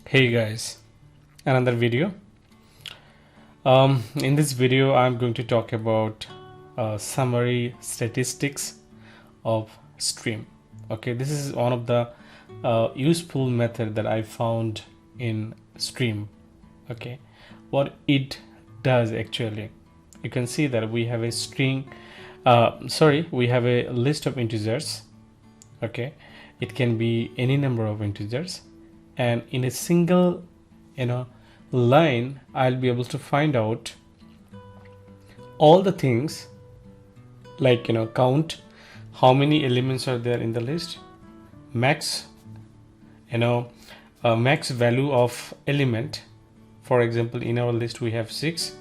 Hey guys, another video. In this video I'm going to talk about summary statistics of stream. Okay, this is one of the useful method that I found in stream. Okay, what it does actually, you can see that we have a string, we have a list of integers. Okay, it can be any number of integers, and in a single line I'll be able to find out all the things, like count how many elements are there in the list, max max value of element. For example, in our list we have 6,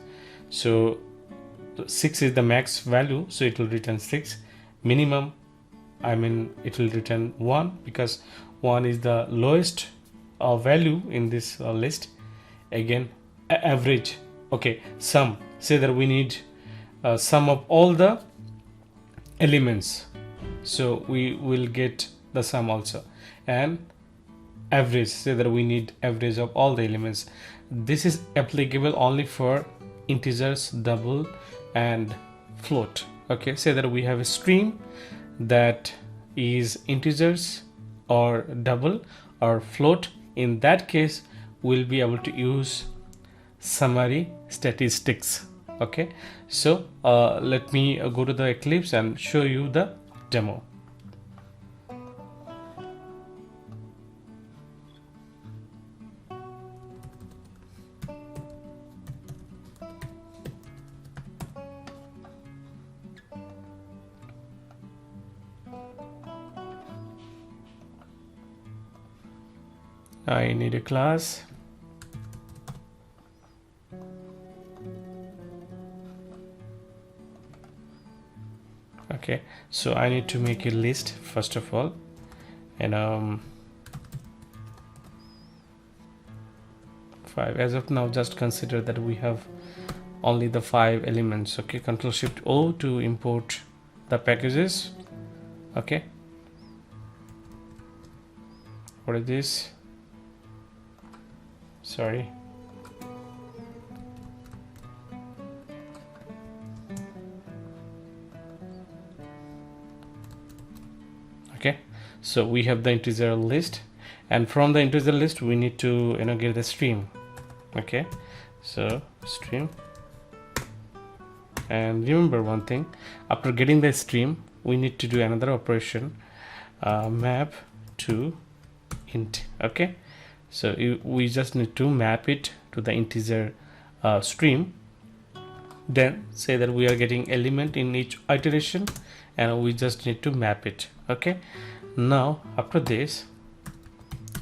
so 6 is the max value, so it will return 6. Minimum, it will return 1 because 1 is the lowest value in this list. Again, average. Okay, sum, say that we need sum of all the elements, so we will get the sum also. And average, say that we need average of all the elements. This is applicable only for integers, double and float. Okay, say that we have a stream that is integers or double or float. In that case, we'll be able to use summary statistics. Okay, so let me go to the Eclipse and show you the demo. I need a class. Okay, so I need to make a list first of all, and 5 as of now. Just consider that we have only the 5 elements. Okay, Control Shift O to import the packages. Okay, what is this? Sorry. Okay, so we have the integer list, and from the integer list we need to get the stream. Okay, so stream, and remember one thing, after getting the stream we need to do another operation, map to int. Okay, so we just need to map it to the integer stream. Then say that we are getting element in each iteration, and we just need to map it. Okay, now after this,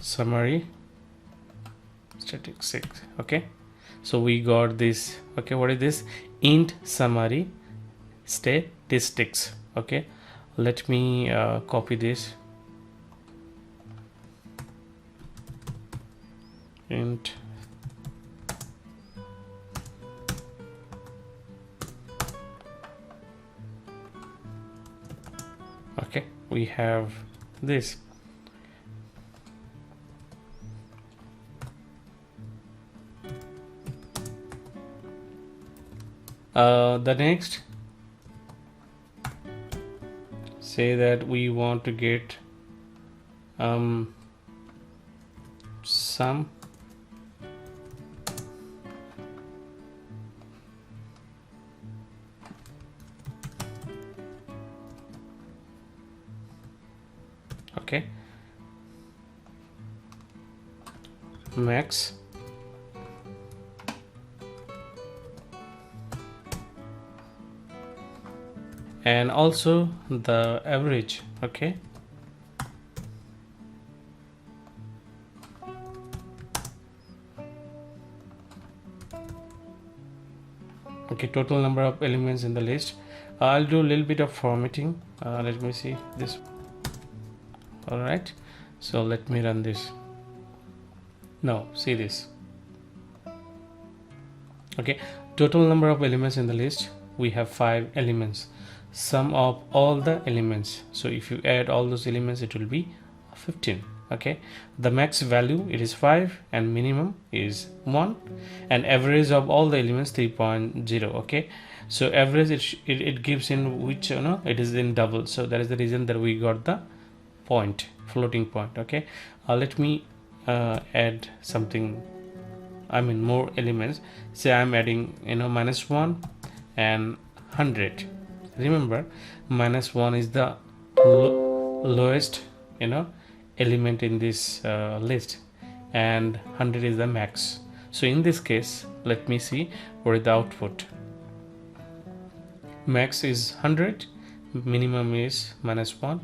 summary statistics. Okay, so we got this. Okay, what is this? Int summary statistics. Okay, let me copy this. Int okay, we have this. The next, say that we want to get sum okay, max, and also the average. Okay, okay, total number of elements in the list. I'll do a little bit of formatting. Let me see this. All right, so let me run this. Now see this. Okay, total number of elements in the list, we have 5 elements, sum of all the elements. So if you add all those elements, it will be 15. Okay, the max value it is 5 and minimum is 1, and average of all the elements 3.0. okay, so average it gives in which, it is in double, so that is the reason that we got the floating point. Okay, let me add something, I mean more elements. Say I'm adding -1 and 100. Remember, -1 is the lowest element in this list, and 100 is the max. So in this case, let me see what is the output. Max is 100, minimum is -1.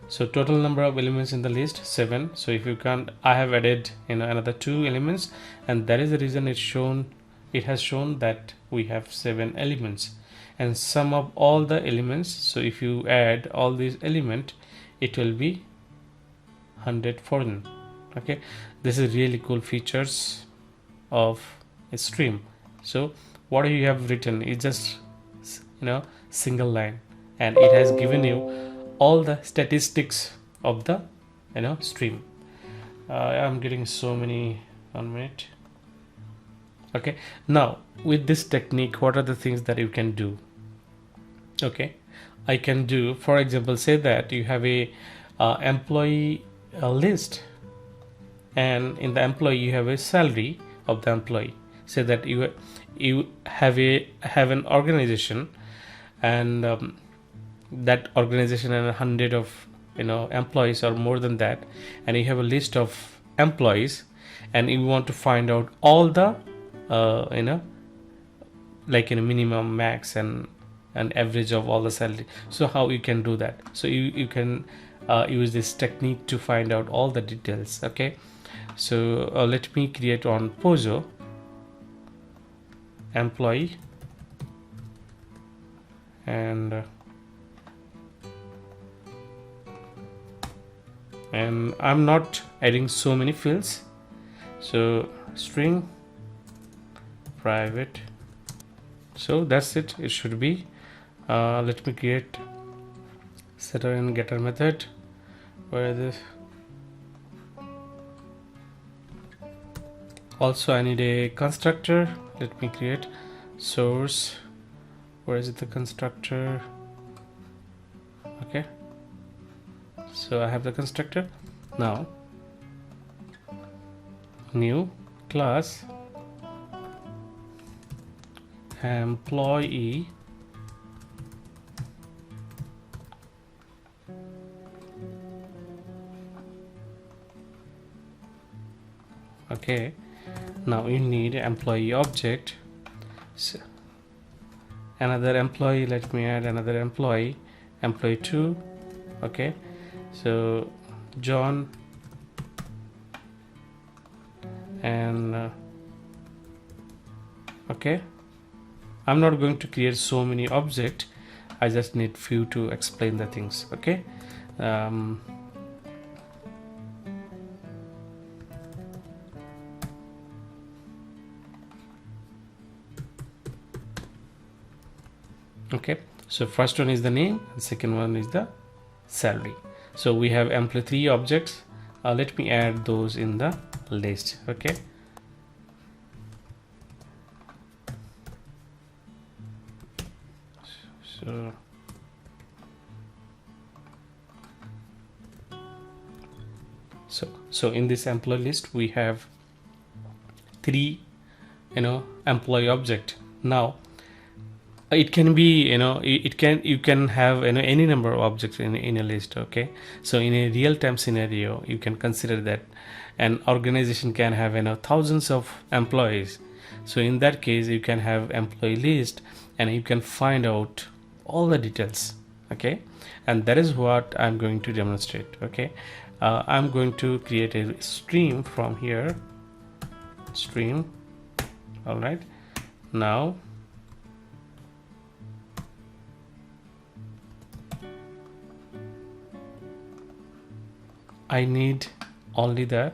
So total number of elements in the list 7. So if you can't, I have added another 2 elements, and that is the reason it has shown that we have 7 elements, and sum of all the elements. So if you add all these elements, it will be 114. Okay, this is really cool features of a stream. So what you have written is just single line, and it has given you all the statistics of the stream. I'm getting so many. 1 minute. Okay, now with this technique, what are the things that you can do? Okay, I can do, for example, say that you have a employee list, and in the employee you have a salary of the employee. Say that you have an organization, and that organization and 100 of employees or more than that, and you have a list of employees, and you want to find out all the minimum, max, and average of all the salary. So how you can do that? So you can use this technique to find out all the details. Okay, so let me create on Pozo employee, and I'm not adding so many fields. So string private, so that's it. It should be let me create setter and getter method. Where is this? Also I need a constructor. Let me create source. Where is it, the constructor? Okay, so I have the constructor. Now new class employee, okay, now you need employee object. So another employee, let me add another employee 2. Okay, so John, and okay, I'm not going to create so many objects, I just need few to explain the things. Okay, okay, so first one is the name, and second one is the salary. So we have employee 3 objects. Let me add those in the list. Okay, so in this employee list we have 3 employee object. Now it can be you can have any number of objects in a list. Okay, so in a real-time scenario you can consider that an organization can have thousands of employees. So in that case you can have employee list, and you can find out all the details. Okay, and that is what I'm going to demonstrate. Okay, I'm going to create a stream from here, stream. All right, now I need only the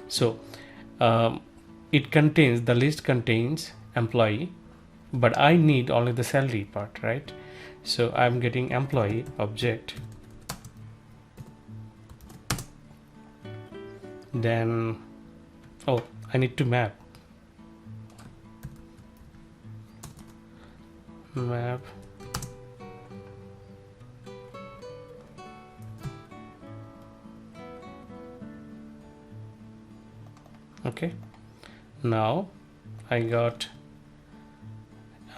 so it contains, the list contains employee, but I need only the salary part, right? So I'm getting employee object, then oh, I need to map okay. Now I got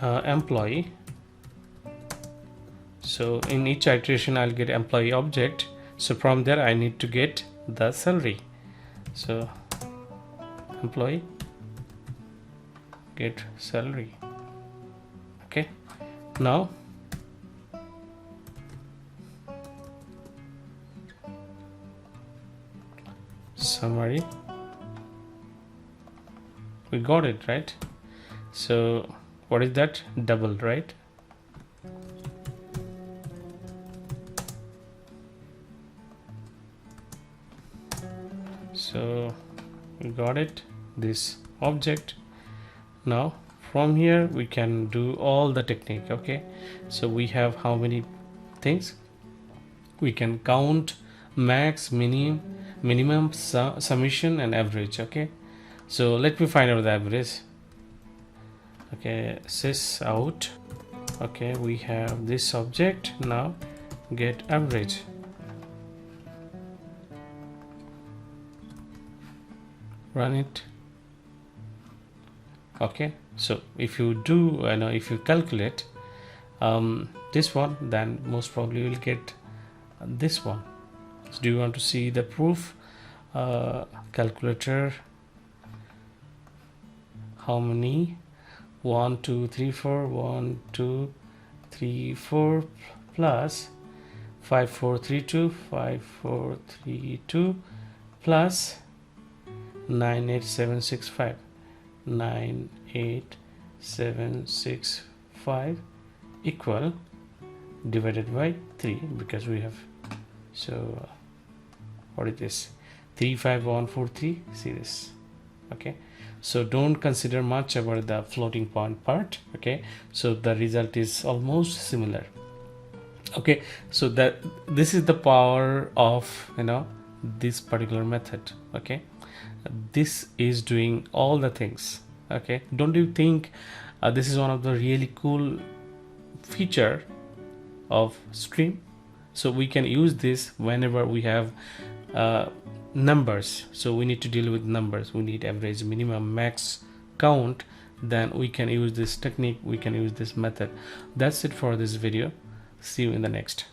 employee, so in each iteration I'll get employee object, so from there I need to get the salary. So employee get salary. Okay, now summary, we got it right. So what is that? Double, right? So we got it, this object. Now from here we can do all the technique. Okay, so we have how many things? We can count max, minimum, summation and average. Okay, so let me find out the average. Okay, sys out. Okay, we have this object. Now get average. Run it. Okay, so if you do if you calculate this one, then most probably you will get this one. So do you want to see the proof? Calculator, how many? 1 2 3 4 1 2 3 4 plus 5 4 3 2 5 4 3 2 plus 9 8 7 6 5 9 8 7 6 5 equal divided by 3, because we have, so what is this? 3 5 1 4 3. See this? Okay, so don't consider much about the floating point part. Okay, so the result is almost similar. Okay, so this is the power of this particular method. Okay, this is doing all the things. Okay, don't you think this is one of the really cool feature of stream? So we can use this whenever we have numbers. So we need to deal with numbers, we need average, minimum, max, count. Then we can use this technique, we can use this method. That's it for this video. See you in the next.